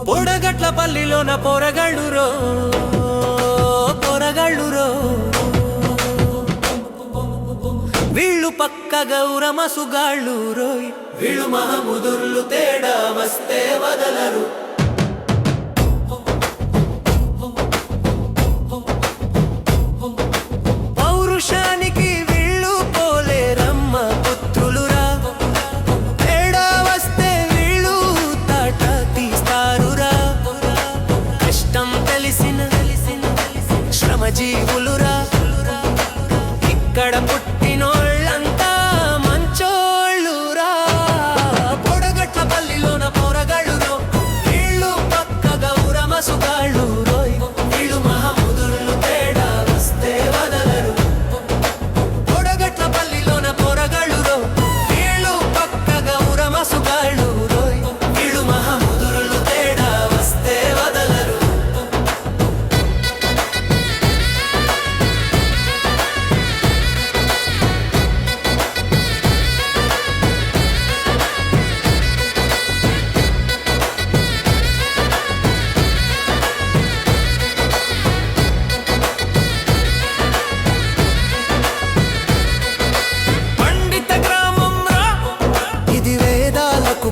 పొడగట్లపల్లిలోన పొరగళ్ళురో పొరగళ్ళురో వీళ్ళు పక్క గౌరమసుగాళ్ళు రోయ్ వీళ్ళు మహముదుర్లు తేడా వస్తే వదలరు పౌరుషానికి వీళ్ళు పోలేరమ్మ పుత్రులురా తేడా వస్తే వీళ్ళు తాట తీస్తారురా కష్టం తెలిసిన శ్రమజీవులురా ఇక్కడ పుట్టినోళ్ళంతా మంచోళ్ళురా పొడగట్లపల్లిలోన పొరగళ్ళురో వీళ్ళు పక్క గౌరమసుగాళ్ళు రోయ్ వీళ్ళు మహముదుర్లు తేడా వస్తే వదలరు పొడగట్లపల్లిలోన పొరగళ్ళురో వీళ్ళు పక్క గౌరమసుగాళ్ళు రోయ్ వీళ్ళు మహముదుర్లు తేడా వస్తే వదలరు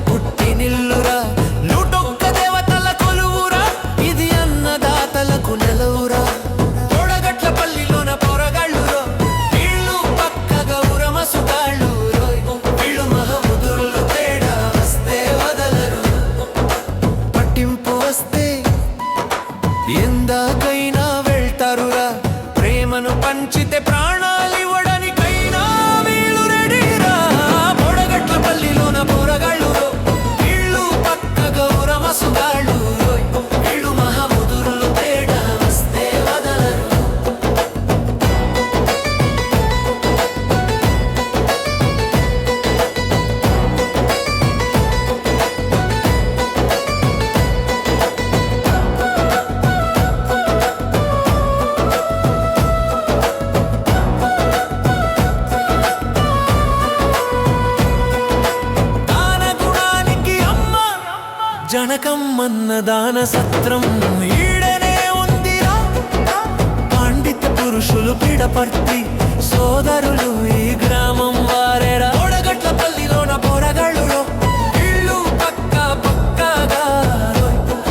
పుట్టినిల్లురా నూటొక్క దేవతల కొలువురా ఇది అన్నదాతలకు నెలవురా పొడగట్లపల్లిలోన పొరగళ్ళురో వీళ్ళు పక్క గౌరమసుగాళ్ళు రోయ్ వీళ్ళు మహముదుర్లు తేడా వస్తే వదలరు పట్టింపు వస్తే ఎందాకైనా వెళ్తారురా ప్రేమను పంచితే ప్రాణాలివ్వడానికైనా వీళ్ళు రెడీరా పొడగట్లపల్లిలోన పొరగళ్ళు గౌరమసుగాళ్ళు రోయ్ వీళ్ళు మహముదుర్లు తేడా వస్తే వదలరు జనకమ్మన్న దాన సత్రం ఈడనే ఉందిరా పాండిత పురుషులు పిడపర్తి సోదరులు ఈ గ్రామం వారేరా పొడగట్లపల్లిలోన పొరగళ్ళురో వీళ్ళు పక్క పక్కగా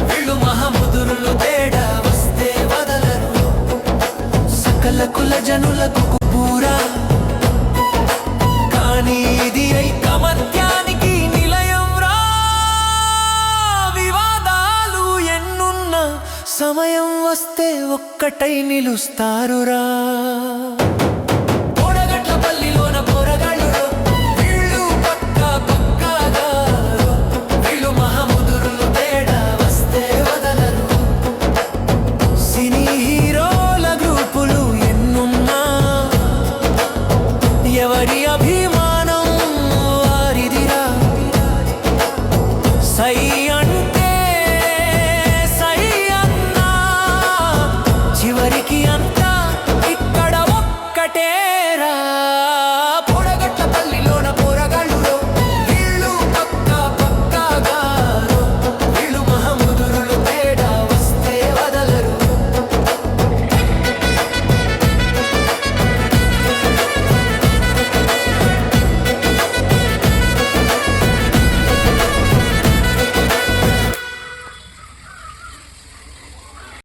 వీళ్ళు మహముదుర్లు తేడా వస్తే వదలరు సకల కుల జనులకు పూరా కానీ ఇది ఐకమత్యానికి సమయం వస్తే ఒక్కటై నిలుస్తారురా.